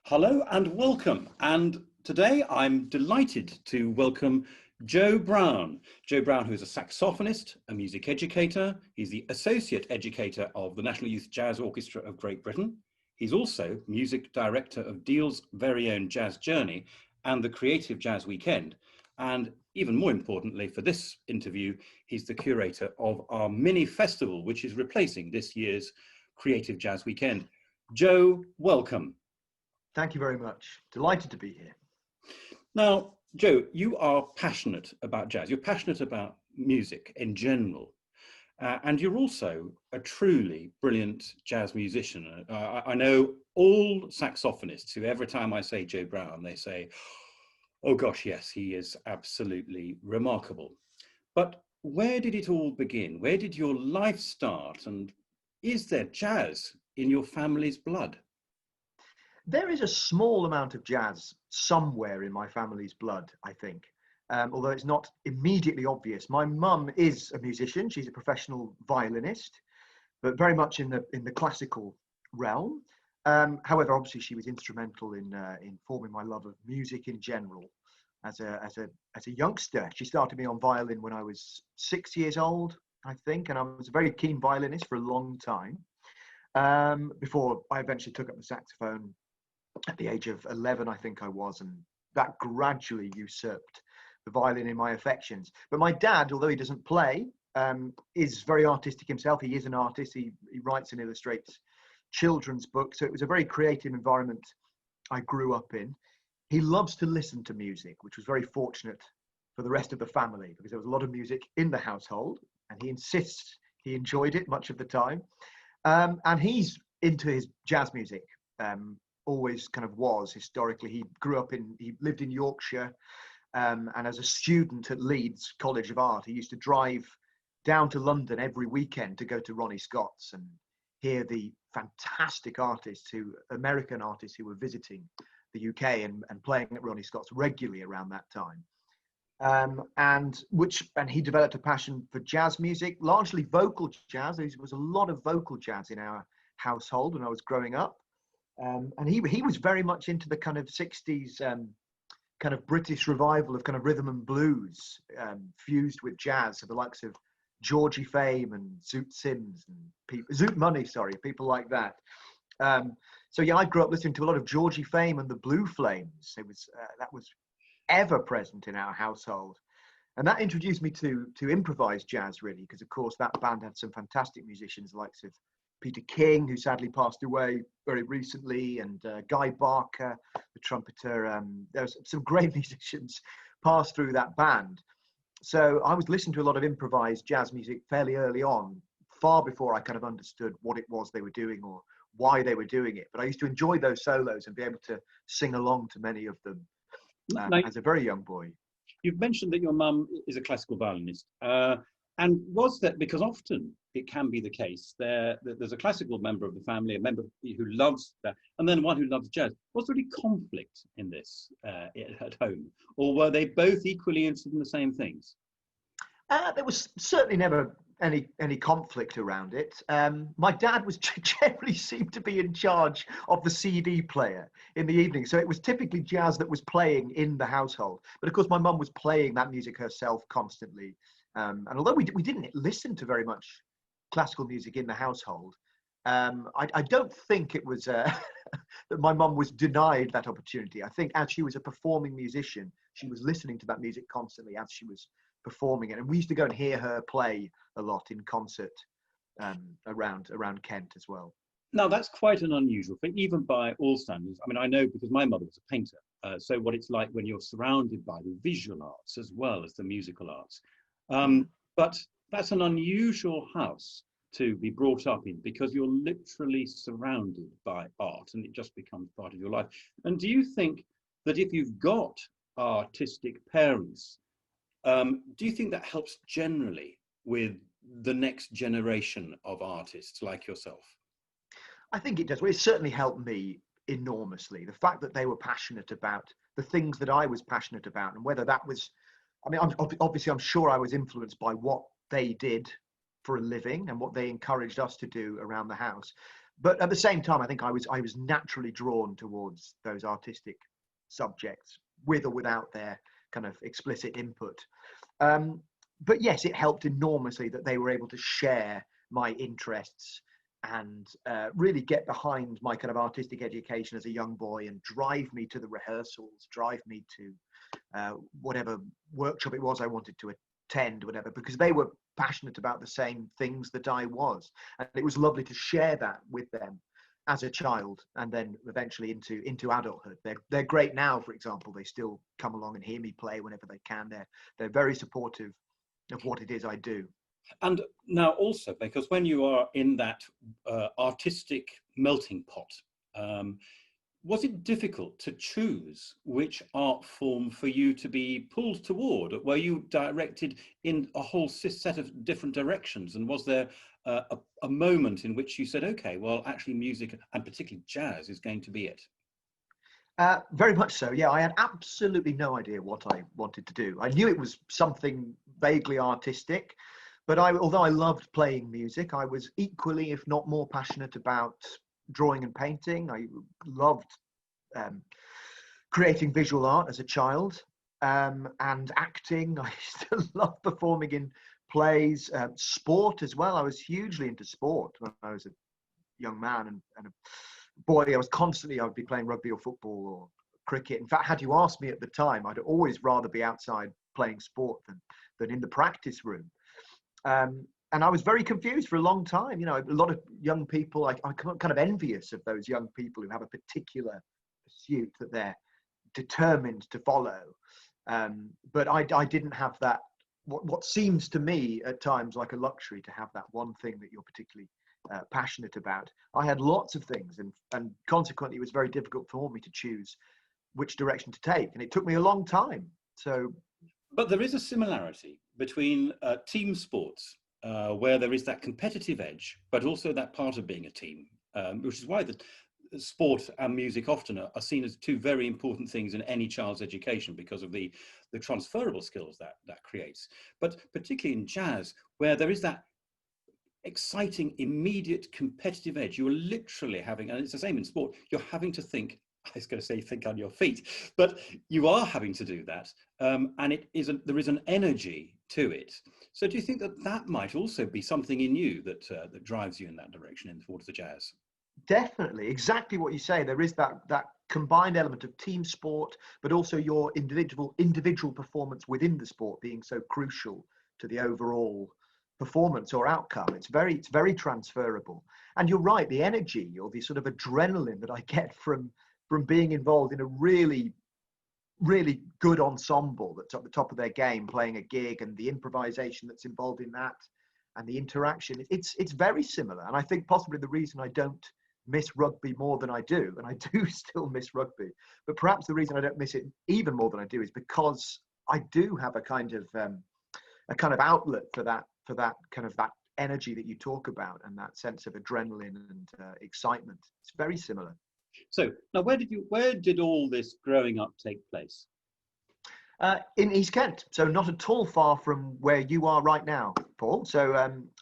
Hello and welcome. And today I'm delighted to welcome Joe Browne. Joe Browne, who is a saxophonist, a music educator. He's the Associate Educator of the National Youth Jazz Orchestra of Great Britain. He's also music director of Deal's very own Jazz Journey and the Creative Jazz Weekend. And even more importantly for this interview, he's the curator of our mini festival, which is replacing this year's Creative Jazz Weekend. Joe, welcome. Thank you very much. Delighted to be here. Now, Joe, you are passionate about jazz. You're passionate about music in general. And you're also a truly brilliant jazz musician. I know all saxophonists who every time I say Joe Browne, they say, oh gosh, yes, he is absolutely remarkable. But where did it all begin? Where did your life start? And is there jazz in your family's blood? There is a small amount of jazz somewhere in my family's blood, I think, although it's not immediately obvious. My mum is a musician. She's a professional violinist, but very much in the classical realm. However, obviously, she was instrumental in forming my love of music in general. As a youngster, she started me on violin when I was 6 years old, I think, and I was a very keen violinist for a long time. Before I eventually took up the saxophone at the age of 11, I think I was, and that gradually usurped the violin in my affections. But my dad, although he doesn't play, is very artistic himself. He is an artist. He writes and illustrates children's books. So it was a very creative environment I grew up in. He loves to listen to music, which was very fortunate for the rest of the family because there was a lot of music in the household, and he insists he enjoyed it much of the time. And he's into his jazz music. Always kind of was historically. He lived in Yorkshire, and as a student at Leeds College of Art, he used to drive down to London every weekend to go to Ronnie Scott's and hear the fantastic American artists who were visiting the UK and playing at Ronnie Scott's regularly around that time. And he developed a passion for jazz music, largely vocal jazz. There was a lot of vocal jazz in our household when I was growing up. And he was very much into the kind of 60s kind of British revival of kind of rhythm and blues fused with jazz, so the likes of Georgie Fame and Zoot Sims and Zoot Money, people like that. So yeah, I grew up listening to a lot of Georgie Fame and the Blue Flames. That was ever present in our household, and that introduced me to improvised jazz, really, because of course that band had some fantastic musicians, the likes of Peter King, who sadly passed away very recently, and Guy Barker, the trumpeter. There's some great musicians passed through that band. So I was listening to a lot of improvised jazz music fairly early on, far before I kind of understood what it was they were doing or why they were doing it. But I used to enjoy those solos and be able to sing along to many of them as a very young boy. You've mentioned that your mum is a classical violinist. And was that because often it can be the case there's a classical member of the family, a member who loves that, and then one who loves jazz. Was there any conflict in this at home, or were they both equally interested in the same things? There was certainly never any conflict around it. My dad generally seemed to be in charge of the CD player in the evening, so it was typically jazz that was playing in the household. But of course, my mum was playing that music herself constantly. And although we didn't listen to very much classical music in the household, I don't think it was that my mum was denied that opportunity. I think as she was a performing musician, she was listening to that music constantly as she was performing it. And we used to go and hear her play a lot in concert around Kent as well. Now, that's quite an unusual thing, even by all standards. I mean, I know because my mother was a painter. So what it's like when you're surrounded by the visual arts as well as the musical arts. But that's an unusual house to be brought up in because you're literally surrounded by art and it just becomes part of your life. And do you think that if you've got artistic parents, do you think that helps generally with the next generation of artists like yourself? I think it does. Well, it certainly helped me enormously. The fact that they were passionate about the things that I was passionate about, and whether that was, I mean, I'm sure I was influenced by what they did for a living and what they encouraged us to do around the house. But at the same time, I think I was naturally drawn towards those artistic subjects, with or without their kind of explicit input. But yes, it helped enormously that they were able to share my interests and really get behind my kind of artistic education as a young boy and drive me to the rehearsals, drive me to whatever workshop it was I wanted to attend, whatever, because they were passionate about the same things that I was. And it was lovely to share that with them as a child, and then eventually into adulthood. They're great now, for example. They still come along and hear me play whenever they can. They're very supportive of what it is I do. And now also, because when you are in that artistic melting pot, was it difficult to choose which art form for you to be pulled toward? Were you directed in a whole set of different directions? And was there a moment in which you said, okay, well, actually music, and particularly jazz, is going to be it? Very much so, yeah. I had absolutely no idea what I wanted to do. I knew it was something vaguely artistic, but although I loved playing music, I was equally, if not more, passionate about drawing and painting. I loved creating visual art as a child, and acting. I used to love performing in plays, sport as well. I was hugely into sport when I was a young man and a boy. I would be playing rugby or football or cricket. In fact, had you asked me at the time, I'd always rather be outside playing sport than in the practice room. And I was very confused for a long time. You know, a lot of young people, I'm kind of envious of those young people who have a particular pursuit that they're determined to follow. But I didn't have that, what seems to me at times like a luxury, to have that one thing that you're particularly passionate about. I had lots of things, and consequently it was very difficult for me to choose which direction to take. And it took me a long time. But there is a similarity between team sports, where there is that competitive edge, but also that part of being a team, which is why the sport and music often are seen as two very important things in any child's education, because of the transferable skills that creates. But particularly in jazz, where there is that exciting, immediate competitive edge, you're literally having, and it's the same in sport, you're having to think, I was going to say think on your feet, but you are having to do that, and there is an energy to it. So do you think that might also be something in you that drives you in that direction, towards the jazz? Definitely, exactly what you say. There is that combined element of team sport, but also your individual performance within the sport being so crucial to the overall performance or outcome. It's very transferable. And you're right, the energy or the sort of adrenaline that I get from being involved in a really, really good ensemble that's at the top of their game, playing a gig, and the improvisation that's involved in that, and the interaction, it's very similar. And I think possibly the reason I don't miss rugby more than I do, and I do still miss rugby, but perhaps the reason I don't miss it even more than I do is because I do have a kind of outlet for that kind of that energy that you talk about, and that sense of adrenaline and excitement. It's very similar. So now, where did all this growing up take place? In East Kent, so not at all far from where you are right now, Paul. So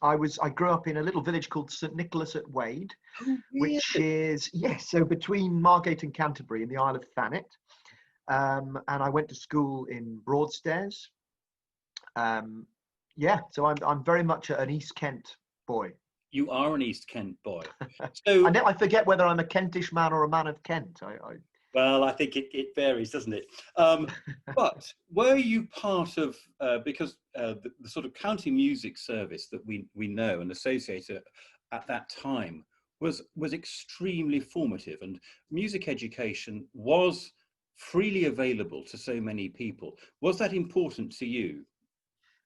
I grew up in a little village called St Nicholas at Wade, which is, yes, so between Margate and Canterbury in the Isle of Thanet. And I went to school in Broadstairs. So I'm very much an East Kent boy. You are an East Kent boy. So I forget whether I'm a Kentish man or a man of Kent. Well, I think it varies, doesn't it? But were you part of, because the sort of county music service that we know and associate at that time was extremely formative, and music education was freely available to so many people. Was that important to you?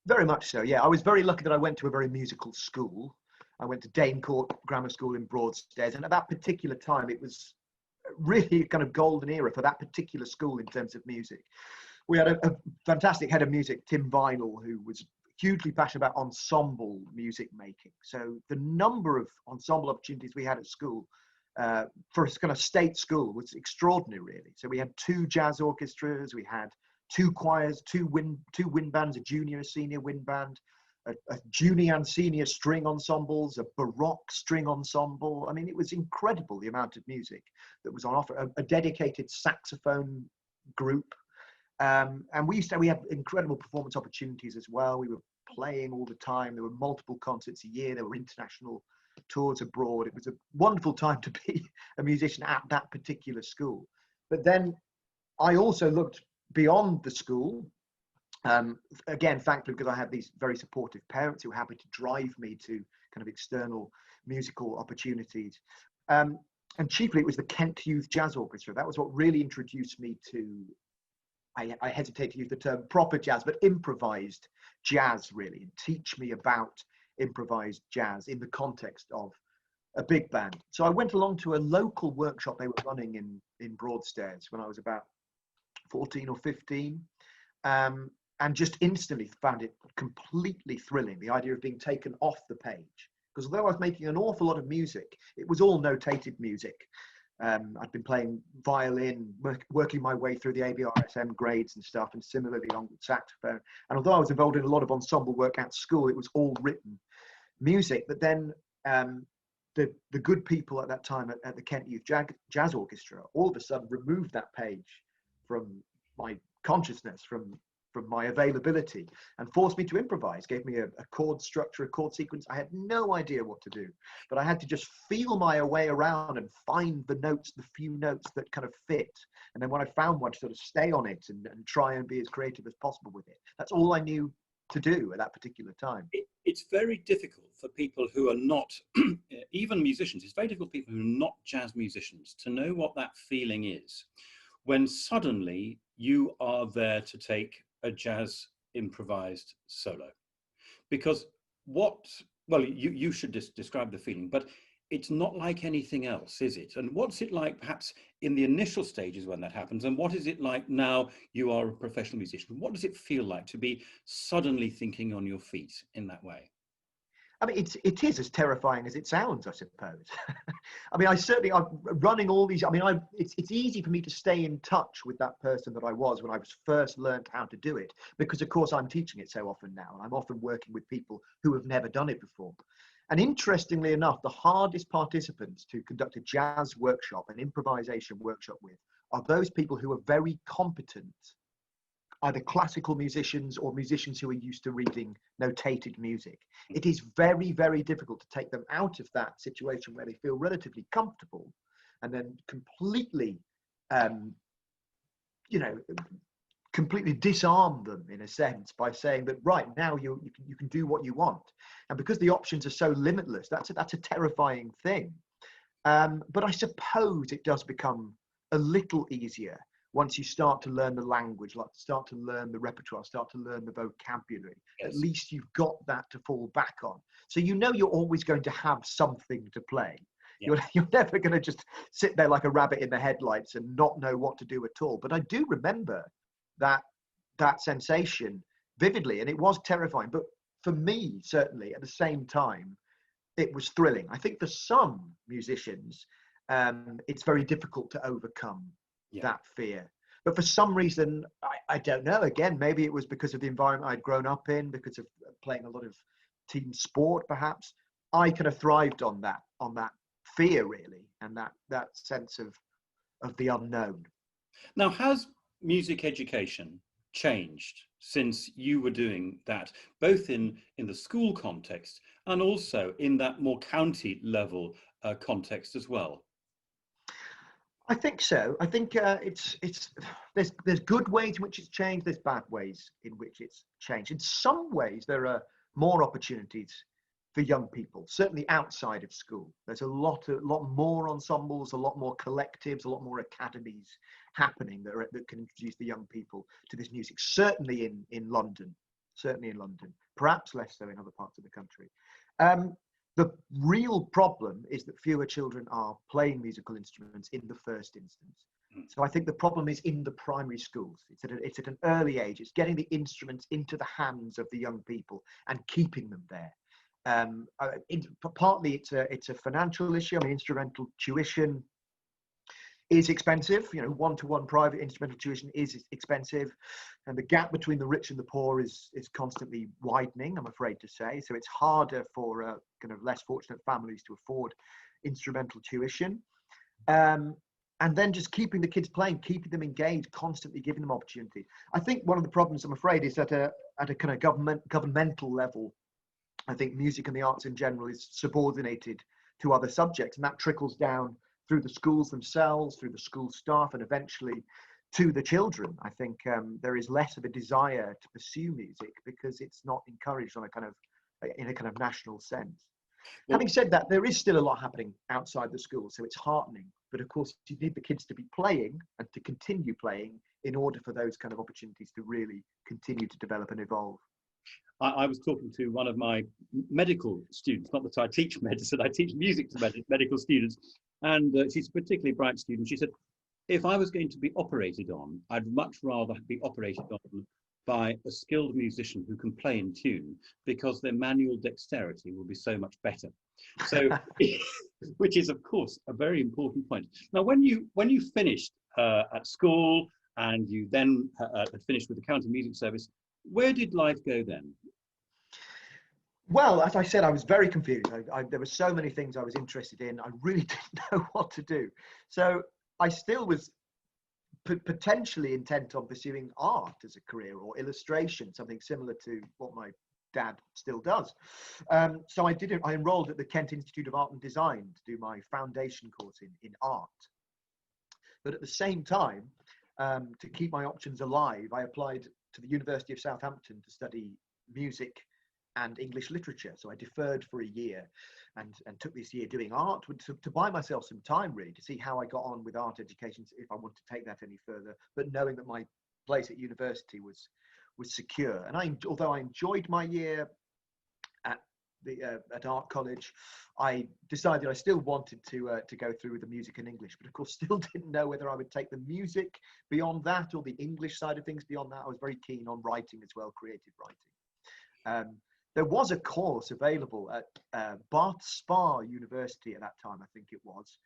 Very much so, yeah. I was very lucky that I went to a very musical school. I went to Dane Court Grammar School in Broadstairs, and at that particular time, it was really a kind of golden era for that particular school in terms of music. We had a fantastic head of music, Tim Vinell, who was hugely passionate about ensemble music making. So the number of ensemble opportunities we had at school for a kind of state school was extraordinary, really. So we had 2 jazz orchestras, we had 2 choirs, two wind bands, a junior, a senior wind band, a junior and senior string ensembles, a baroque string ensemble. I mean, it was incredible the amount of music that was on offer. A dedicated saxophone group, and we had incredible performance opportunities as well. We were playing all the time. There were multiple concerts a year. There were international tours abroad. It was a wonderful time to be a musician at that particular school. But then I also looked beyond the school. Again, thankfully, because I had these very supportive parents who were happy to drive me to kind of external musical opportunities. And chiefly, it was the Kent Youth Jazz Orchestra. That was what really introduced me to, I hesitate to use the term proper jazz, but improvised jazz, really, and teach me about improvised jazz in the context of a big band. So I went along to a local workshop they were running in Broadstairs when I was about 14 or 15. And just instantly found it completely thrilling, the idea of being taken off the page. Because although I was making an awful lot of music, it was all notated music. I'd been playing violin, working my way through the ABRSM grades and stuff, and similarly on saxophone. And although I was involved in a lot of ensemble work at school, it was all written music. But then the good people at that time at the Kent Youth Jazz Orchestra all of a sudden removed that page from my consciousness, from my availability, and forced me to improvise, gave me a chord structure, a chord sequence. I had no idea what to do, but I had to just feel my way around and find the notes, the few notes that kind of fit. And then when I found one, to sort of stay on it and try and be as creative as possible with it. That's all I knew to do at that particular time. It's very difficult for people who are not, even musicians, it's very difficult for people who are not jazz musicians to know what that feeling is when suddenly you are there to take a jazz improvised solo. Because you should describe the feeling, but it's not like anything else, is it? And what's it like perhaps in the initial stages when that happens? And what is it like now you are a professional musician? What does it feel like to be suddenly thinking on your feet in that way? I mean, it is as terrifying as it sounds, I suppose. I mean, I'm running all these. I mean, it's easy for me to stay in touch with that person that I was when I was first learned how to do it, because of course I'm teaching it so often now, and I'm often working with people who have never done it before. And interestingly enough, the hardest participants to conduct a jazz workshop, an improvisation workshop with, are those people who are very competent, either classical musicians or musicians who are used to reading notated music. It is very, very difficult to take them out of that situation where they feel relatively comfortable and then completely, completely disarm them in a sense by saying that, right, now you can do what you want. And because the options are so limitless, that's a terrifying thing. But I suppose it does become a little easier once you start to learn the language, like start to learn the repertoire, start to learn the vocabulary. Yes. At least you've got that to fall back on. So you know you're always going to have something to play. Yeah. You're never going to just sit there like a rabbit in the headlights and not know what to do at all. But I do remember that sensation vividly, and it was terrifying. But for me, certainly, at the same time, it was thrilling. I think for some musicians, it's very difficult to overcome that fear. But for some reason, I don't know, again, maybe it was because of the environment I'd grown up in, because of playing a lot of team sport, perhaps. I kind of thrived on that fear, really, and that sense of the unknown. Now, has music education changed since you were doing that, both in the school context and also in that more county level context as well? I think so. I think there's good ways in which it's changed. There's bad ways in which it's changed. In some ways, there are more opportunities for young people, certainly outside of school. There's a lot more ensembles, a lot more collectives, a lot more academies happening that can introduce the young people to this music. Certainly in London, perhaps less so in other parts of the country. The real problem is that fewer children are playing musical instruments in the first instance. So I think the problem is in the primary schools. It's at an early age. It's getting the instruments into the hands of the young people and keeping them there. Partly it's a financial issue. I mean, instrumental tuition is expensive. You know, one-to-one private instrumental tuition is expensive, and the gap between the rich and the poor is constantly widening, I'm afraid to say. So it's harder for kind of less fortunate families to afford instrumental tuition. And then just keeping the kids playing, keeping them engaged, constantly giving them opportunity. I think one of the problems, I'm afraid, is at a kind of governmental level. I think music and the arts in general is subordinated to other subjects, and that trickles down through the schools themselves, through the school staff, and eventually to the children. I think there is less of a desire to pursue music because it's not encouraged on in a kind of national sense. Well, having said that, there is still a lot happening outside the school, so it's heartening. But of course, you need the kids to be playing and to continue playing in order for those kind of opportunities to really continue to develop and evolve. I was talking to one of my medical students, not that I teach medicine, I teach music to medical students, and she's a particularly bright student. She said, if I was going to be operated on, I'd much rather be operated on by a skilled musician who can play in tune, because their manual dexterity will be so much better. So, which is of course a very important point. Now, when you finished at school and you then had finished with the county music service, where did life go then? Well, as I said, I was very confused. There were so many things I was interested in. I really didn't know what to do. So I still was potentially intent on pursuing art as a career, or illustration, something similar to what my dad still does. So I enrolled at the Kent Institute of Art and Design to do my foundation course in art. But at the same time, to keep my options alive, I applied to the University of Southampton to study music and English literature. So I deferred for a year and took this year doing art to buy myself some time, really, to see how I got on with art education, if I wanted to take that any further, but knowing that my place at university was secure. And although I enjoyed my year at art college, I decided I still wanted to go through with the music and English, but of course still didn't know whether I would take the music beyond that or the English side of things beyond that. I was very keen on writing as well, creative writing. There was a course available at Bath Spa University at that time, I think it was,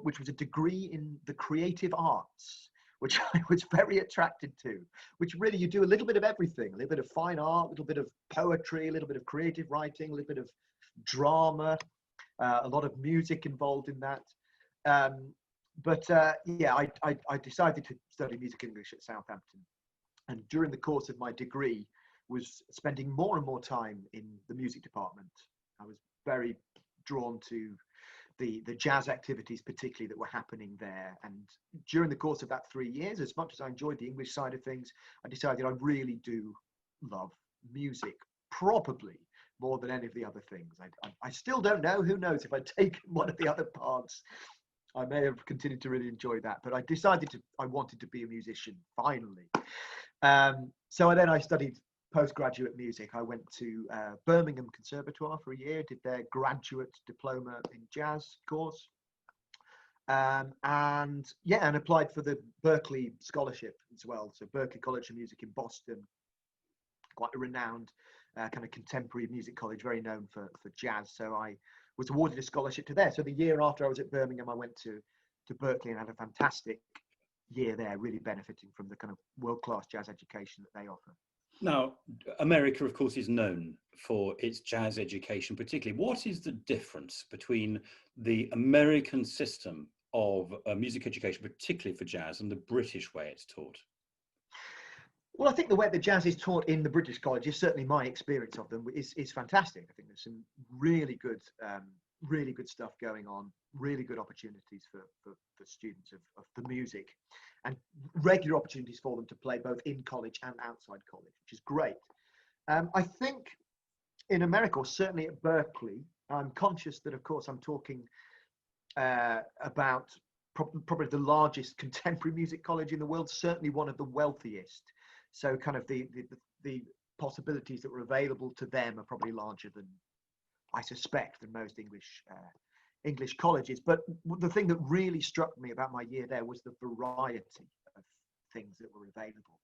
which was a degree in the creative arts, which I was very attracted to, which really you do a little bit of everything, a little bit of fine art, a little bit of poetry, a little bit of creative writing, a little bit of drama, a lot of music involved in that. Yeah, I decided to study music English at Southampton. And during the course of my degree, was spending more and more time in the music department. I was very drawn to the jazz activities, particularly, that were happening there. And during the course of that 3 years, as much as I enjoyed the English side of things, I decided I really do love music, probably more than any of the other things. I still don't know. Who knows if I'd taken one of the other paths, I may have continued to really enjoy that. But I decided I wanted to be a musician, finally. So then I studied postgraduate music. I went to Birmingham Conservatoire for a year, did their graduate diploma in jazz course, and applied for the Berklee scholarship as well. So Berklee College of Music in Boston, quite a renowned kind of contemporary music college, very known for jazz. So I was awarded a scholarship to there. So the year after I was at Birmingham, I went to Berklee and had a fantastic year there, really benefiting from the kind of world-class jazz education that they offer. Now, America, of course, is known for its jazz education, particularly. What is the difference between the American system of music education, particularly for jazz, and the British way it's taught? Well, I think the way that jazz is taught in the British colleges, certainly my experience of them, is fantastic. I think there's some really good stuff going on, really good opportunities for students of the music, and regular opportunities for them to play both in college and outside college, which is great. I think in America, or certainly at Berklee, I'm conscious that, of course, I'm talking about probably the largest contemporary music college in the world, certainly one of the wealthiest. So kind of the possibilities that were available to them are probably larger than, I suspect, than most English colleges. But the thing that really struck me about my year there was the variety of things that were available.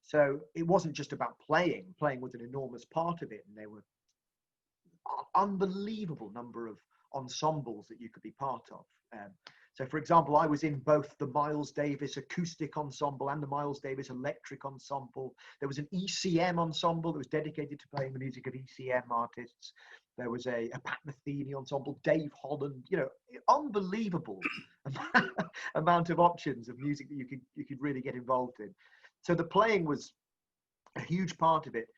So it wasn't just about playing. Playing was an enormous part of it, and there were an unbelievable number of ensembles that you could be part of. So, for example, I was in both the Miles Davis acoustic ensemble and the Miles Davis electric ensemble. There was an ECM ensemble that was dedicated to playing the music of ECM artists. There was a Pat Metheny ensemble, Dave Holland, you know, unbelievable amount of options of music that you could really get involved in. So the playing was a huge part of it.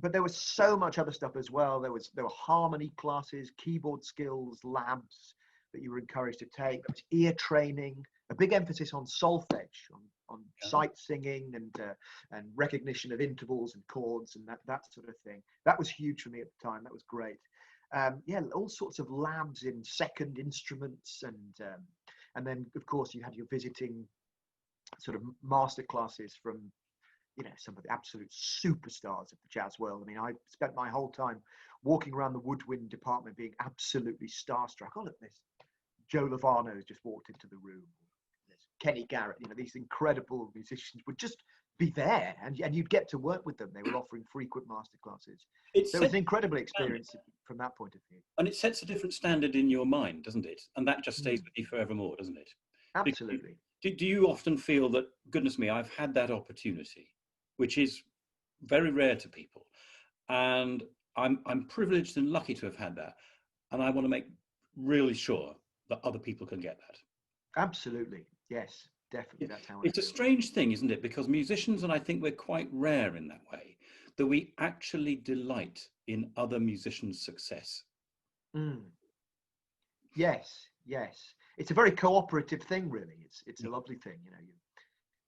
But there was so much other stuff as well. There were harmony classes, keyboard skills, labs that you were encouraged to take. There was ear training, a big emphasis on solfege, on sight singing and recognition of intervals and chords and that sort of thing. That was huge for me at the time. That was great. Yeah, all sorts of labs in second instruments, and then of course you had your visiting sort of master classes from, you know, some of the absolute superstars of the jazz world. I mean, I spent my whole time walking around the woodwind department being absolutely starstruck. Oh, look, this Joe Lovano has just walked into the room. There's Kenny Garrett. You know, these incredible musicians would just be there, and you'd get to work with them. They were offering frequent master classes. So it was an incredible experience from that point of view. And it sets a different standard in your mind, doesn't it? And that just stays with you forevermore, doesn't it? Absolutely. Do you often feel that, goodness me, I've had that opportunity, which is very rare to people, and I'm privileged and lucky to have had that, and I want to make really sure that other people can get that? Absolutely, yes, definitely. That's how it's a strange thing, isn't it? Because musicians, and I think we're quite rare in that way, that we actually delight in other musicians' success. Yes, yes. It's a very cooperative thing, really. It's a lovely thing, you know.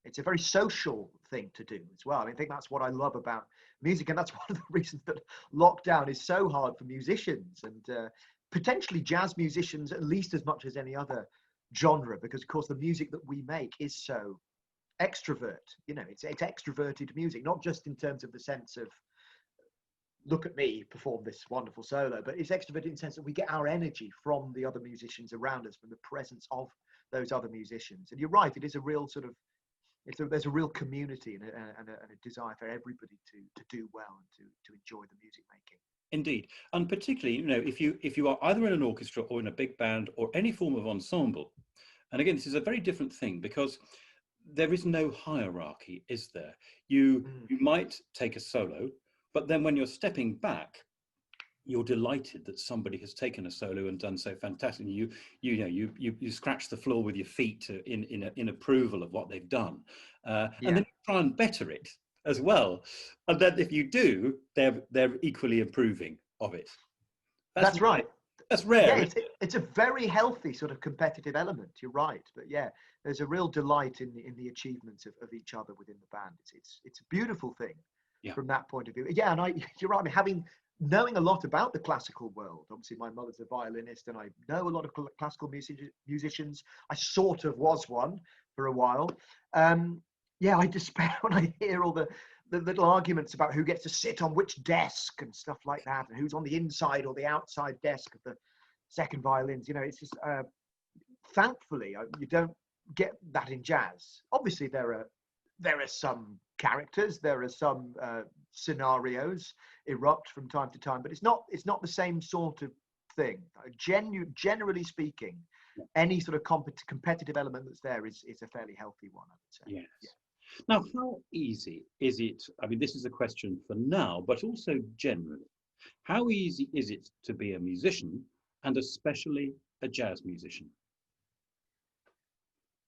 It's a very social thing to do as well. I mean, I think that's what I love about music, and that's one of the reasons that lockdown is so hard for musicians and potentially jazz musicians at least as much as any other genre, because of course the music that we make is so extrovert. You know, it's extroverted music, not just in terms of the sense of look at me perform this wonderful solo, but it's extroverted in the sense that we get our energy from the other musicians around us, from the presence of those other musicians. And you're right, it is a real sort of, there's a real community and a desire for everybody to do well and to enjoy the music making. Indeed, and particularly, you know, if you are either in an orchestra or in a big band or any form of ensemble, and again, this is a very different thing because there is no hierarchy, is there? You might take a solo, but then when you're stepping back, you're delighted that somebody has taken a solo and done so fantastically. You scratch the floor with your feet in approval of what they've done, and then you try and better it as well. And then if you do, they're equally improving of it. That's right. That's rare. Yeah, it's a very healthy sort of competitive element. You're right, but yeah, there's a real delight in the achievements of each other within the band. It's a beautiful thing from that point of view. Yeah, and you're right. I mean, knowing a lot about the classical world. Obviously, my mother's a violinist, and I know a lot of classical musicians. I sort of was one for a while. Yeah, I despair when I hear all the little arguments about who gets to sit on which desk and stuff like that, and who's on the inside or the outside desk of the second violins. You know, it's just thankfully you don't get that in jazz. Obviously, there are some characters, there are some scenarios erupt from time to time, but it's not the same sort of thing. Generally speaking, any sort of competitive element that's there is a fairly healthy one, I would say. Yes. Yeah. Now, how easy is it? I mean, this is a question for now, but also generally, how easy is it to be a musician, and especially a jazz musician?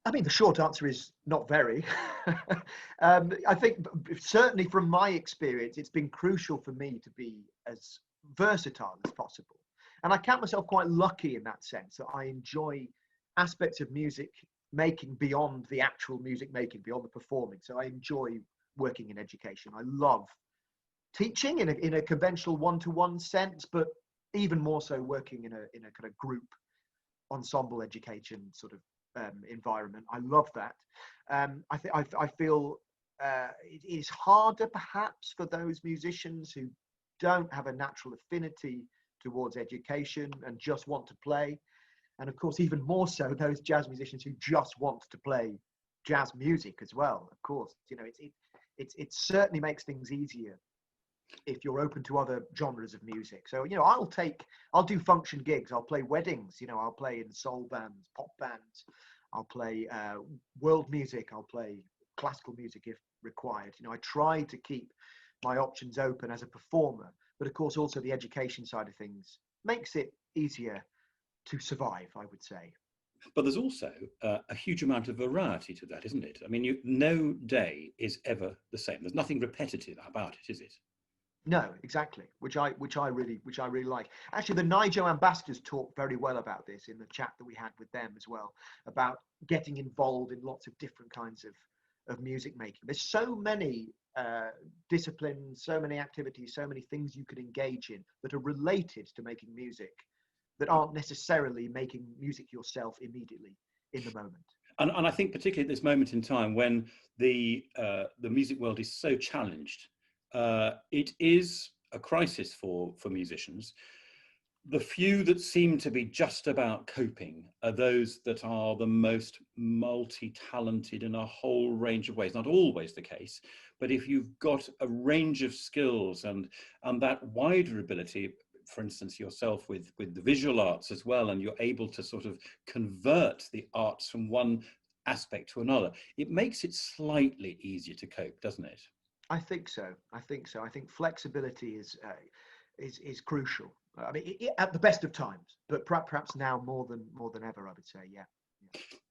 I mean, the short answer is not very. I think certainly from my experience, it's been crucial for me to be as versatile as possible. And I count myself quite lucky in that sense, that I enjoy aspects of music making beyond the actual music making, beyond the performing. So I enjoy working in education. I love teaching in a conventional one-to-one sense, but even more so working in a kind of group ensemble education sort of environment. I love that. I feel it is harder perhaps for those musicians who don't have a natural affinity towards education and just want to play. And of course, even more so, those jazz musicians who just want to play jazz music as well. Of course, you know, it certainly makes things easier if you're open to other genres of music. So, you know, I'll do function gigs. I'll play weddings, you know, I'll play in soul bands, pop bands. I'll play world music. I'll play classical music if required. You know, I try to keep my options open as a performer, but of course also the education side of things makes it easier to survive, I would say. But there's also a huge amount of variety to that, isn't it? I mean, no day is ever the same. There's nothing repetitive about it, is it? No, exactly, which I really like. Actually, the NYJO ambassadors talk very well about this in the chat that we had with them as well, about getting involved in lots of different kinds of music making. There's so many disciplines, so many activities, so many things you could engage in that are related to making music that aren't necessarily making music yourself immediately in the moment. And I think particularly at this moment in time when the music world is so challenged, it is a crisis for musicians. The few that seem to be just about coping are those that are the most multi-talented in a whole range of ways. Not always the case, but if you've got a range of skills and that wider ability, for instance, yourself with the visual arts as well, and you're able to sort of convert the arts from one aspect to another, it makes it slightly easier to cope, doesn't it? I think so. I think flexibility is crucial. I mean, at the best of times, but perhaps now more than ever, I would say. Yeah.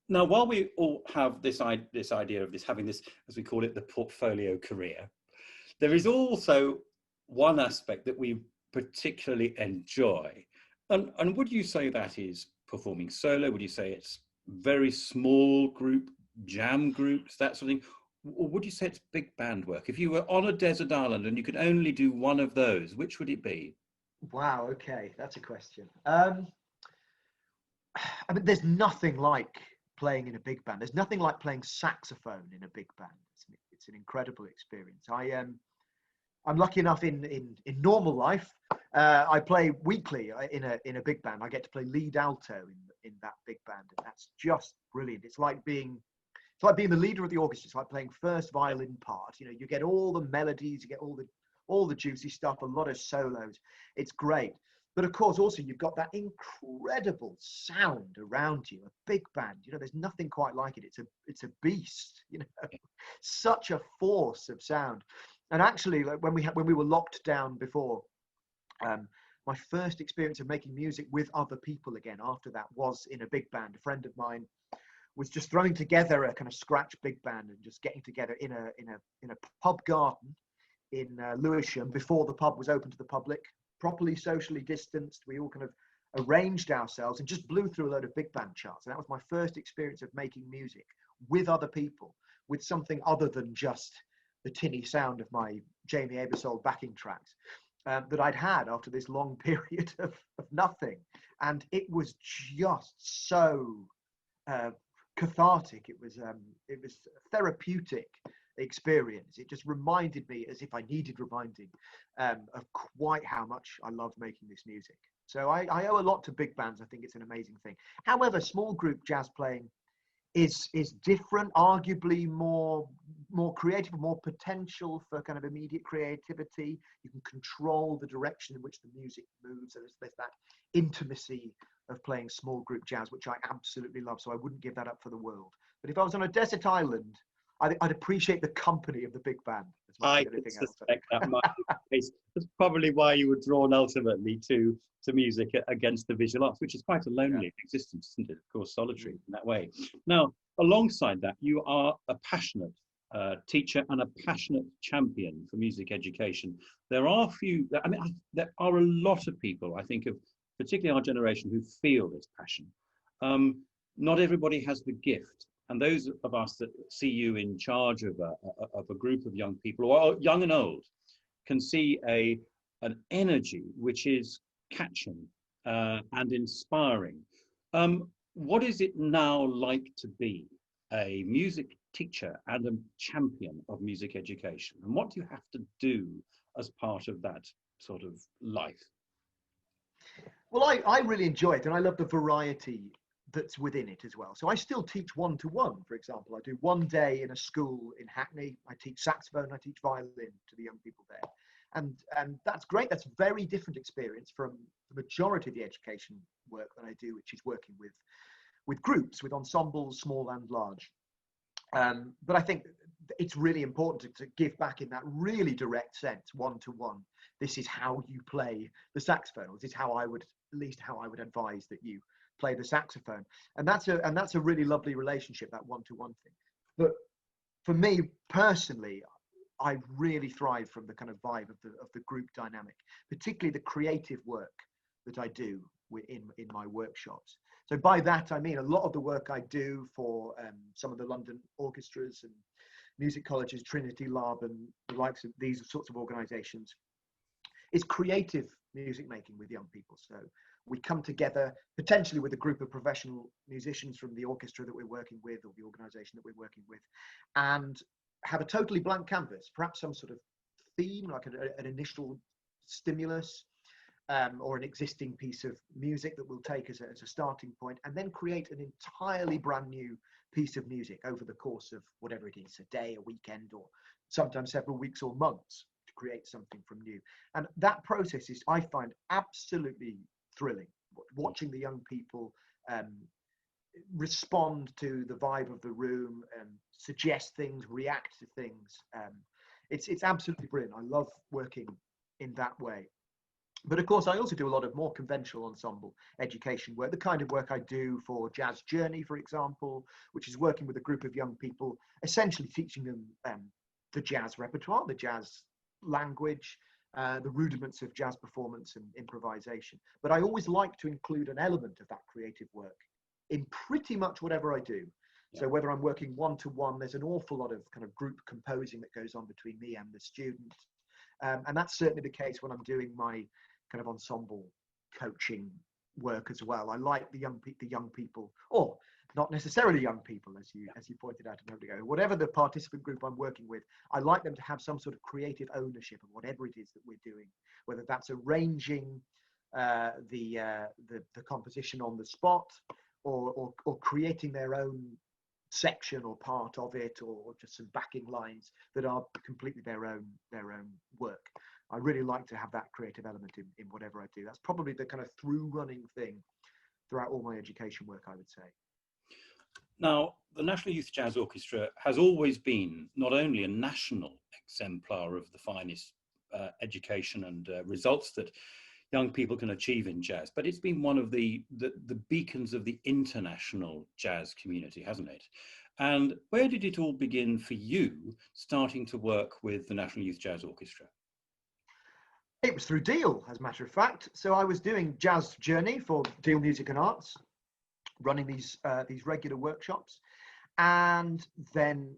Now, while we all have this idea of having this, as we call it, the portfolio career, there is also one aspect that we particularly enjoy. And would you say that is performing solo? Would you say it's very small group, jam groups, that sort of thing? Or would you say it's big band work? If you were on a desert island and you could only do one of those, which would it be? Wow. Okay, that's a question. I mean, there's nothing like playing in a big band. There's nothing like playing saxophone in a big band. It's an incredible experience. I'm lucky enough in normal life. I play weekly in a big band. I get to play lead alto in that big band, and that's just brilliant. It's like being the leader of the orchestra. It's like playing first violin part. You know, you get all the melodies, you get all the juicy stuff, a lot of solos. It's great. But of course, also you've got that incredible sound around you. A big band, you know, there's nothing quite like it. It's a beast, you know, such a force of sound. And actually, like when we were locked down before, my first experience of making music with other people again after that was in a big band. A friend of mine was just throwing together a kind of scratch big band and just getting together in a pub garden in Lewisham before the pub was open to the public, properly socially distanced. We all kind of arranged ourselves and just blew through a load of big band charts. And that was my first experience of making music with other people, with something other than just the tinny sound of my Jamie Aebersold backing tracks that I'd had after this long period of nothing. And it was just so cathartic. It was a therapeutic experience. It just reminded me, as if I needed reminding, of quite how much I loved making this music. So I owe a lot to big bands. I think it's an amazing thing. However, small group jazz playing is different, arguably more creative, more potential for kind of immediate creativity. You can control the direction in which the music moves. There's that intimacy of playing small group jazz, which I absolutely love. So I wouldn't give that up for the world. But if I was on a desert island, I'd appreciate the company of the big band as much I as anything else. suspect that might be the case. That's probably why you were drawn ultimately to music against the visual arts, which is quite a lonely existence, isn't it? Of course, solitary in that way. Now, alongside that, you are a passionate teacher and a passionate champion for music education. There are there are a lot of people, I think, of particularly our generation, who feel this passion. Not everybody has the gift. And those of us that see you in charge of a group of young people, or young and old, can see an energy which is catching and inspiring. What is it now like to be a music teacher and a champion of music education? And what do you have to do as part of that sort of life? Well, I really enjoy it, and I love the variety that's within it as well. So I still teach one-to-one, for example. I do one day in a school in Hackney. I teach saxophone, I teach violin to the young people there. And that's great. That's a very different experience from the majority of the education work that I do, which is working with groups, with ensembles, small and large. But I think it's really important to give back in that really direct sense, one-to-one. This is how you play the saxophone. This is how I would advise that you play the saxophone. And that's a really lovely relationship, that one-to-one thing. But for me personally, I really thrive from the kind of vibe of the group dynamic, particularly the creative work that I do in my workshops. So by that, I mean a lot of the work I do for some of the London orchestras and music colleges, Trinity Lab and the likes of these sorts of organizations, is creative music making with young people. So we come together potentially with a group of professional musicians from the orchestra that we're working with, or the organization that we're working with, and have a totally blank canvas, perhaps some sort of theme, like an initial stimulus, or an existing piece of music that we'll take as a starting point, and then create an entirely brand new piece of music over the course of whatever it is, a day, a weekend, or sometimes several weeks or months, to create something from new. And that process is, I find, absolutely thrilling, watching the young people respond to the vibe of the room, suggest things, react to things. It's absolutely brilliant. I love working in that way. But of course, I also do a lot of more conventional ensemble education work, the kind of work I do for Jazz Journey, for example, which is working with a group of young people, essentially teaching them the jazz repertoire, the jazz language, the rudiments of jazz performance and improvisation. But I always like to include an element of that creative work in pretty much whatever I do. Yeah. So whether I'm working one-to-one, there's an awful lot of kind of group composing that goes on between me and the student. And that's certainly the case when I'm doing my kind of ensemble coaching work as well. I like the young people, or not necessarily young people, as you pointed out a moment ago. Whatever the participant group I'm working with, I like them to have some sort of creative ownership of whatever it is that we're doing, whether that's arranging the composition on the spot, or creating their own section or part of it, or just some backing lines that are completely their own work. I really like to have that creative element in whatever I do. That's probably the kind of through running thing throughout all my education work, I would say. Now, the National Youth Jazz Orchestra has always been not only a national exemplar of the finest education and results that young people can achieve in jazz, but it's been one of the beacons of the international jazz community, hasn't it? And where did it all begin for you, starting to work with the National Youth Jazz Orchestra? It was through Deal, as a matter of fact. So I was doing Jazz Journey for Deal Music and Arts, running these regular workshops, and then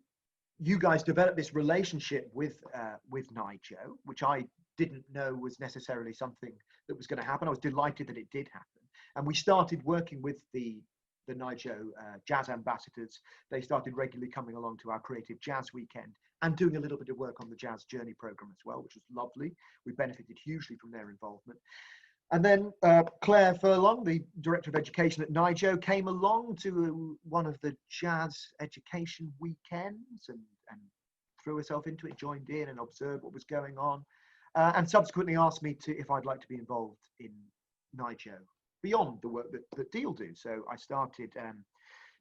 you guys developed this relationship with NYJO, which I didn't know was necessarily something that was going to happen. I was delighted that it did happen, and we started working with the NYJO jazz ambassadors. They started regularly coming along to our Creative Jazz Weekend and doing a little bit of work on the Jazz Journey program as well, which was lovely. We benefited hugely from their involvement. And then Claire Furlong, the Director of Education at NYJO, came along to one of the jazz education weekends and threw herself into it, joined in and observed what was going on, and subsequently asked me if I'd like to be involved in NYJO beyond the work that Deal do. So I started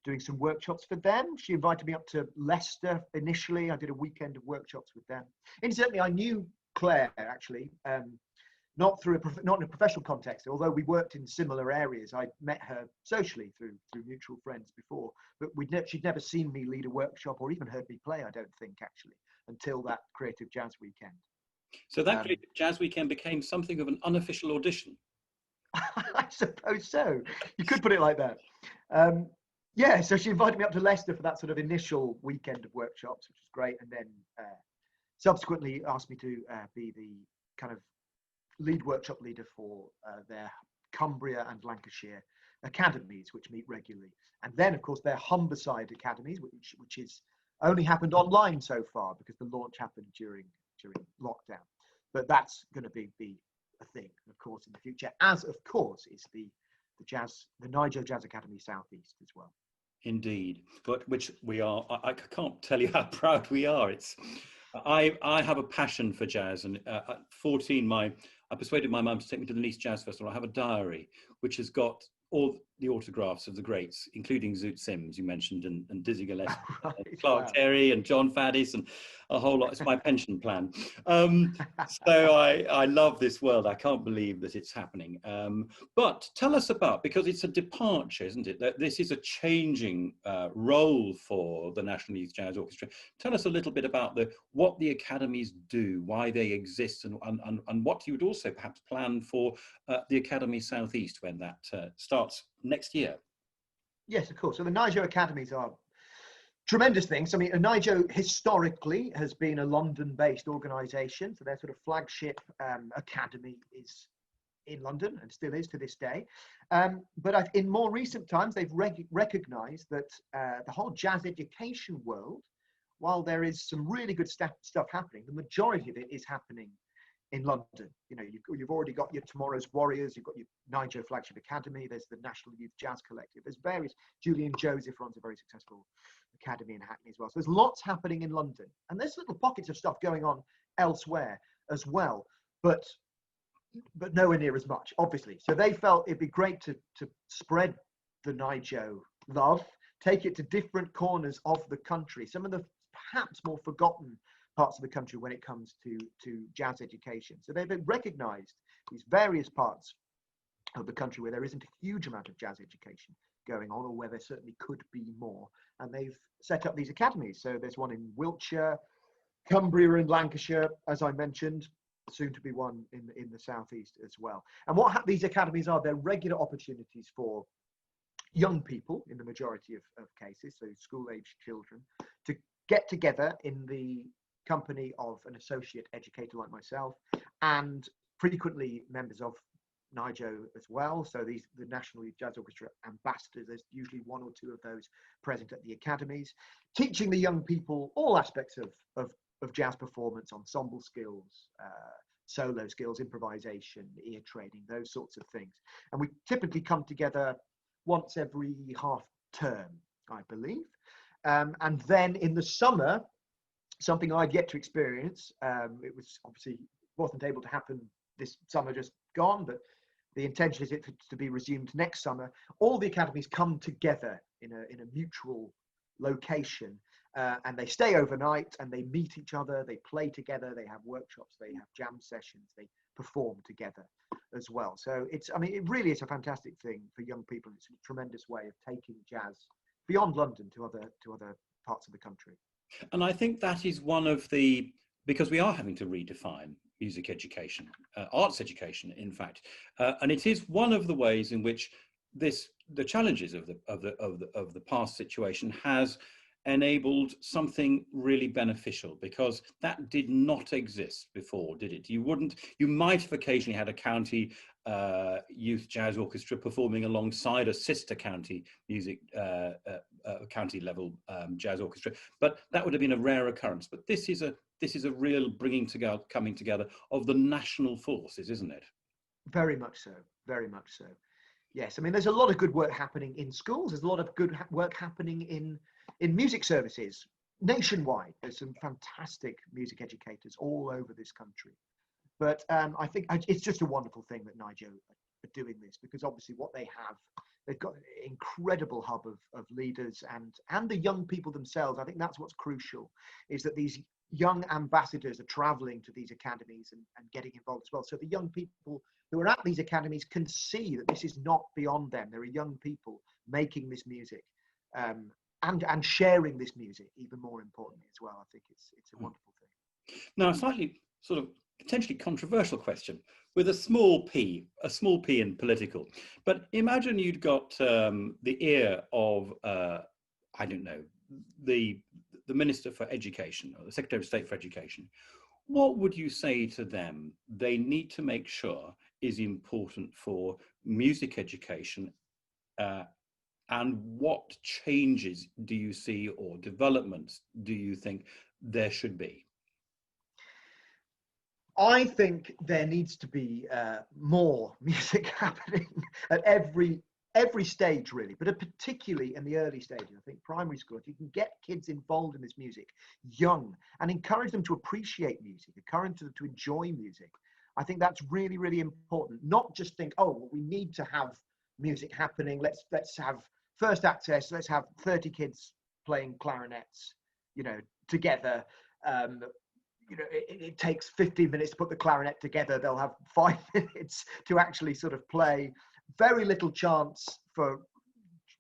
doing some workshops for them. She invited me up to Leicester initially. I did a weekend of workshops with them. Incidentally, I knew Claire actually, not in a professional context, although we worked in similar areas. I met her socially through mutual friends before, but she'd never seen me lead a workshop or even heard me play, I don't think, actually, until that Creative Jazz Weekend. So that Creative Jazz Weekend became something of an unofficial audition. I suppose so. You could put it like that. Yeah, so she invited me up to Leicester for that sort of initial weekend of workshops, which was great, and then subsequently asked me to be the kind of lead workshop leader for their Cumbria and Lancashire academies, which meet regularly, and then of course their Humberside academies, which is only happened online so far because the launch happened during lockdown, but that's going to be a thing, of course, in the future, as of course is the NYJO Jazz Academy Southeast as well. Indeed, but which we are, I can't tell you how proud we are. I have a passion for jazz, and at 14, I persuaded my mum to take me to the Nice Jazz Festival. I have a diary which has got all the autographs of the greats, including Zoot Sims, you mentioned, and Dizzy Gillespie, Right, Clark wow. Terry, and John Faddis, and a whole lot. It's my pension plan. So I love this world. I can't believe that it's happening. But tell us about, because it's a departure, isn't it? That this is a changing role for the National Youth Jazz Orchestra. Tell us a little bit about what the academies do, why they exist, and what you would also perhaps plan for the Academy Southeast when that starts next year. Yes, of course. So the NYJO academies are tremendous things. I mean, NYJO historically has been a London-based organisation, so their sort of flagship academy is in London and still is to this day. But in more recent times, they've recognised that the whole jazz education world, while there is some really good stuff happening, the majority of it is happening in London. You know, you've already got your Tomorrow's Warriors, you've got your NYJO Flagship Academy, there's the National Youth Jazz Collective, there's various, Julian Joseph runs a very successful academy in Hackney as well. So there's lots happening in London, and there's little pockets of stuff going on elsewhere as well, but nowhere near as much, obviously. So they felt it'd be great to spread the NYJO love, take it to different corners of the country, some of the perhaps more forgotten parts of the country when it comes to jazz education. So they've recognized these various parts of the country where there isn't a huge amount of jazz education going on, or where there certainly could be more. And they've set up these academies. So there's one in Wiltshire, Cumbria and Lancashire, as I mentioned, soon to be one in the southeast as well. And what these academies are, they're regular opportunities for young people, in the majority of cases, so school-aged children, to get together in the company of an associate educator like myself, and frequently members of NYJO as well. So the National Youth Jazz Orchestra ambassadors, there's usually one or two of those present at the academies, teaching the young people all aspects of jazz performance, ensemble skills, solo skills, improvisation, ear training, those sorts of things. And we typically come together once every half term, I believe. And then in the summer, something I've yet to experience, it was obviously wasn't able to happen this summer just gone, but the intention is it to be resumed next summer. All the academies come together in a mutual location, and they stay overnight, and they meet each other, they play together, they have workshops, they have jam sessions, they perform together as well. So it really is a fantastic thing for young people. It's a tremendous way of taking jazz beyond London to other parts of the country. And I think that is because we are having to redefine music education, arts education, in fact, and it is one of the ways in which the challenges of the past situation has enabled something really beneficial, because that did not exist before, did it? You might have occasionally had a county youth jazz orchestra performing alongside a sister county music county level jazz orchestra, but that would have been a rare occurrence. But this is a real coming together of the national forces, isn't it? Very much so, very much so. Yes, I mean, there's a lot of good work happening in schools. There's a lot of good work happening in music services nationwide. There's some fantastic music educators all over this country. But I think it's just a wonderful thing that NYJO are doing this, because obviously what they have, they've got an incredible hub of leaders and the young people themselves. I think that's what's crucial, is that these young ambassadors are traveling to these academies and getting involved as well. So the young people who are at these academies can see that this is not beyond them. There are young people making this music and sharing this music, even more importantly as well. I think it's a wonderful thing. Now, a slightly sort of potentially controversial question with a small p in political, but imagine you'd got the ear of, I don't know, the Minister for Education or the Secretary of State for Education. What would you say to them they need to make sure is important for music education, and what changes do you see, or developments do you think there should be? I think there needs to be more music happening at every every stage really, but particularly in the early stages. I think primary school, if you can get kids involved in this music young and encourage them to appreciate music, encourage them to enjoy music, I think that's really, really important. Not just think, oh, well, we need to have music happening. Let's have first access. Let's have 30 kids playing clarinets, together. It takes 15 minutes to put the clarinet together. They'll have 5 minutes to actually sort of play. Very little chance for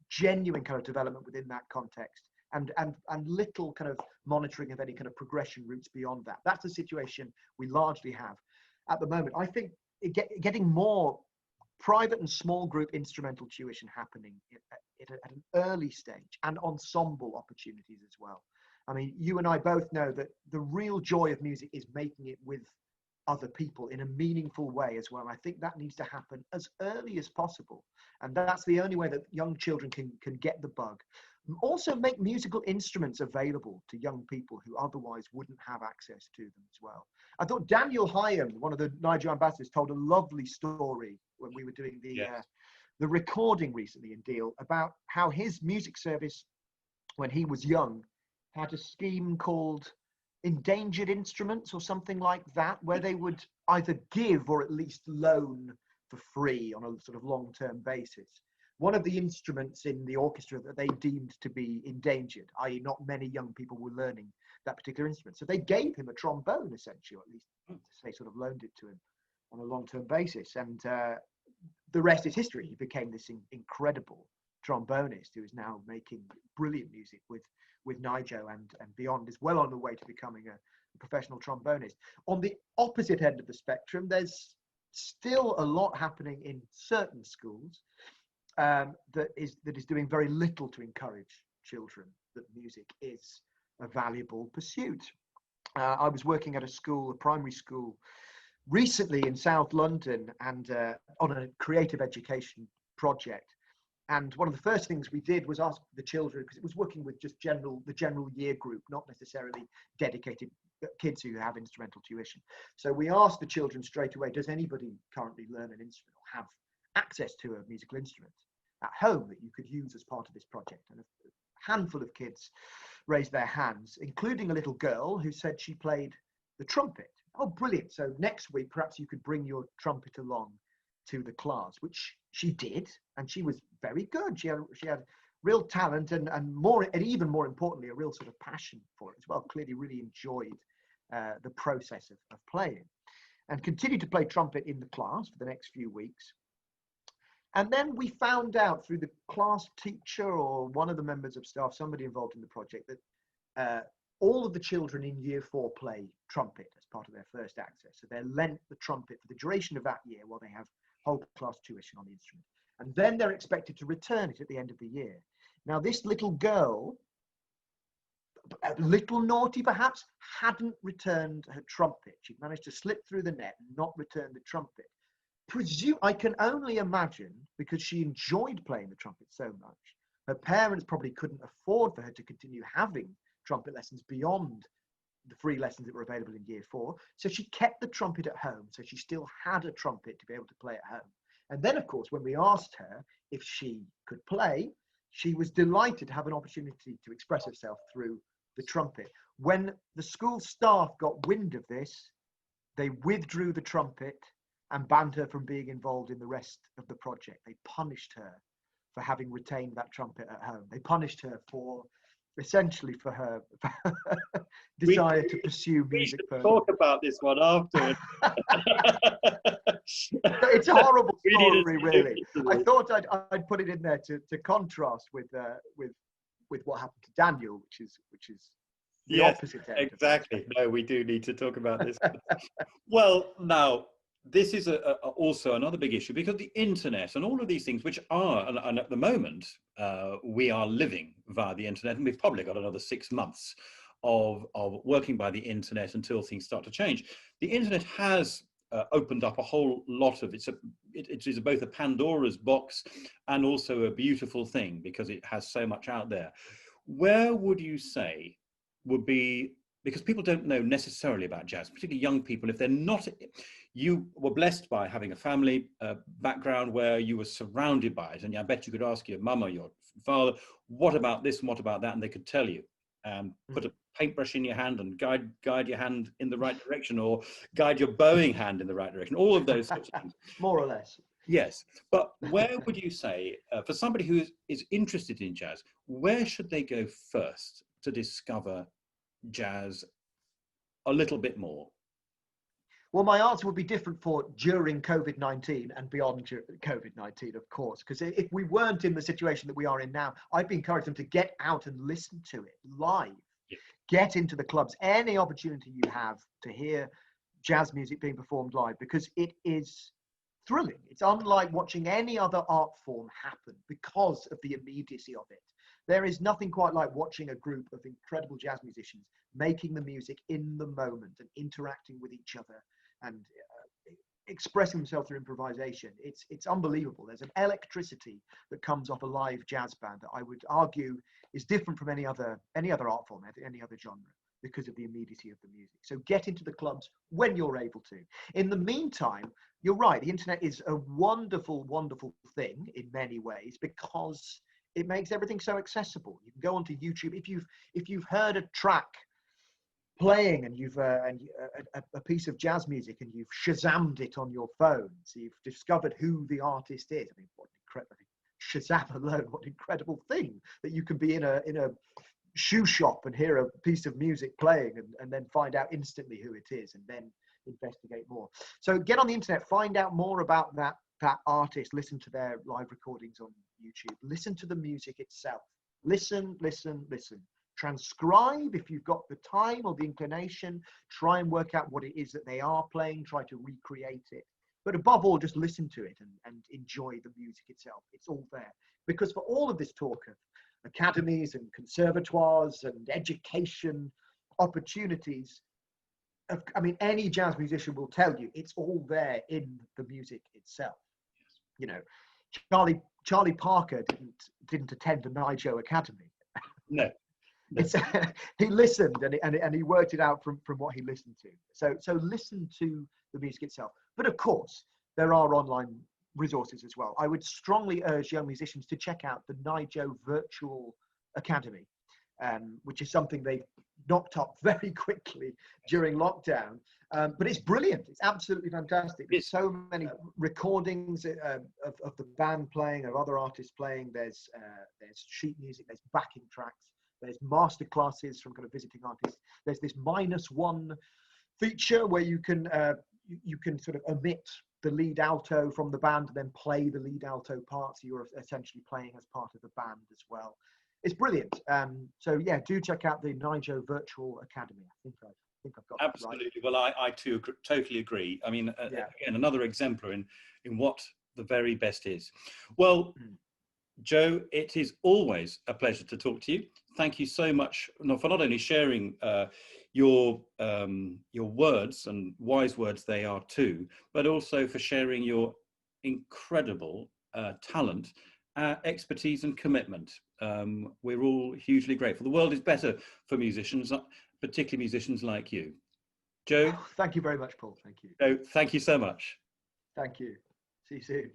genuine kind of development within that context, and little kind of monitoring of any kind of progression routes beyond that. That's the situation we largely have at the moment. I think getting more private and small group instrumental tuition happening at an early stage, and ensemble opportunities as well. I mean, you and I both know that the real joy of music is making it with other people in a meaningful way as well. I think that needs to happen as early as possible. And that's the only way that young children can get the bug. Also make musical instruments available to young people who otherwise wouldn't have access to them as well. I thought Daniel Hyam, one of the NYJO ambassadors, told a lovely story when we were doing the recording recently in Deal about how his music service, when he was young, had a scheme called Endangered Instruments or something like that, where they would either give or at least loan for free on a sort of long-term basis one of the instruments in the orchestra that they deemed to be endangered, i.e. not many young people were learning that particular instrument. So they gave him a trombone, essentially, or at least they sort of loaned it to him on a long-term basis. And the rest is history. He became this incredible trombonist who is now making brilliant music with NYJO and beyond, is well on the way to becoming a professional trombonist. On the opposite end of the spectrum, there's still a lot happening in certain schools that is doing very little to encourage children that music is a valuable pursuit. I was working at a primary school recently in South London, and on a creative education project. And one of the first things we did was ask the children, because it was working with just the general year group, not necessarily dedicated kids who have instrumental tuition. So we asked the children straight away, does anybody currently learn an instrument or have access to a musical instrument at home that you could use as part of this project? And a handful of kids raised their hands, including a little girl who said she played the trumpet. Oh, brilliant. So next week, perhaps you could bring your trumpet along to the class, which she did. And she was very good. She had real talent and even more importantly, a real sort of passion for it as well. Clearly really enjoyed the process of playing, and continued to play trumpet in the class for the next few weeks. And then we found out through the class teacher or one of the members of staff, somebody involved in the project, that all of the children in year 4 play trumpet as part of their first access. So they're lent the trumpet for the duration of that year while they have whole class tuition on the instrument. And then they're expected to return it at the end of the year. Now, this little girl, a little naughty perhaps, hadn't returned her trumpet. She'd managed to slip through the net and not return the trumpet. I can only imagine, because she enjoyed playing the trumpet so much, her parents probably couldn't afford for her to continue having trumpet lessons beyond the free lessons that were available in year 4. So she kept the trumpet at home. So she still had a trumpet to be able to play at home. And then, of course, when we asked her if she could play, she was delighted to have an opportunity to express herself through the trumpet. When the school staff got wind of this, they withdrew the trumpet and banned her from being involved in the rest of the project. They punished her for having retained that trumpet at home. They punished her essentially for her desire to pursue music further. Talk about this one afterwards. It's a horrible story, really. I thought I'd put it in there to contrast with what happened to Daniel, which is the opposite end. Exactly. No, we do need to talk about this. Well, now this is also another big issue, because the internet and all of these things, which are, and at the moment, we are living via the internet, and we've probably got another 6 months of working by the internet until things start to change. The internet has opened up a whole lot of it is both a Pandora's box and also a beautiful thing, because it has so much out there. Where would you say would be, because people don't know necessarily about jazz, particularly young people, if they're not, you were blessed by having a family background where you were surrounded by it, and I bet you could ask your mum or your father, what about this and what about that, and they could tell you. Put a paintbrush in your hand and guide your hand in the right direction, or guide your bowing hand in the right direction, all of those sorts of things. More or less. Yes, but where would you say, for somebody who is interested in jazz, where should they go first to discover jazz a little bit more? Well, my answer would be different for during COVID-19 and beyond COVID-19, of course, because if we weren't in the situation that we are in now, I'd be encouraging them to get out and listen to it live. Yeah. Get into the clubs, any opportunity you have to hear jazz music being performed live, because it is thrilling. It's unlike watching any other art form happen because of the immediacy of it. There is nothing quite like watching a group of incredible jazz musicians making the music in the moment and interacting with each other and expressing themselves through improvisation. It's unbelievable. There's an electricity that comes off a live jazz band that I would argue is different from any other art form, any other genre, because of the immediacy of the music. So get into the clubs when you're able to. In the meantime, you're right, the internet is a wonderful, wonderful thing in many ways, because it makes everything so accessible. You can go onto YouTube. If you've heard a track playing and you've a piece of jazz music and you've Shazammed it on your phone, so you've discovered who the artist is. I mean, what incredible Shazam alone! What an incredible thing that you can be in a shoe shop and hear a piece of music playing and then find out instantly who it is and then investigate more. So get on the internet, find out more about that artist, listen to their live recordings on YouTube, listen to the music itself, listen. Transcribe if you've got the time or the inclination, try and work out what it is that they are playing, try to recreate it. But above all, just listen to it and enjoy the music itself. It's all there. Because for all of this talk of academies and conservatoires and education opportunities, I mean, any jazz musician will tell you it's all there in the music itself. You know, Charlie Parker didn't attend the NYJO Academy. No. He listened and he worked it out from what he listened to. So listen to the music itself. But of course, there are online resources as well. I would strongly urge young musicians to check out the NYJO Virtual Academy, which is something they knocked up very quickly during lockdown. But it's brilliant. It's absolutely fantastic. There's so many recordings of the band playing, of other artists playing. There's sheet music, there's backing tracks. There's master classes from kind of visiting artists. There's this -1 feature where you can sort of omit the lead alto from the band and then play the lead alto part. So you're essentially playing as part of the band as well. It's brilliant. So yeah, do check out the NYJO Virtual Academy. I think I've got absolutely that right. Well, I too totally agree. I mean, again, another exemplar in what the very best is. Well. Joe, it is always a pleasure to talk to you. Thank you so much for not only sharing your words, and wise words they are too, but also for sharing your incredible talent, expertise and commitment. We're all hugely grateful. The world is better for musicians, particularly musicians like you. Joe? Thank you very much, Paul. Thank you. Joe, thank you so much. Thank you. See you soon.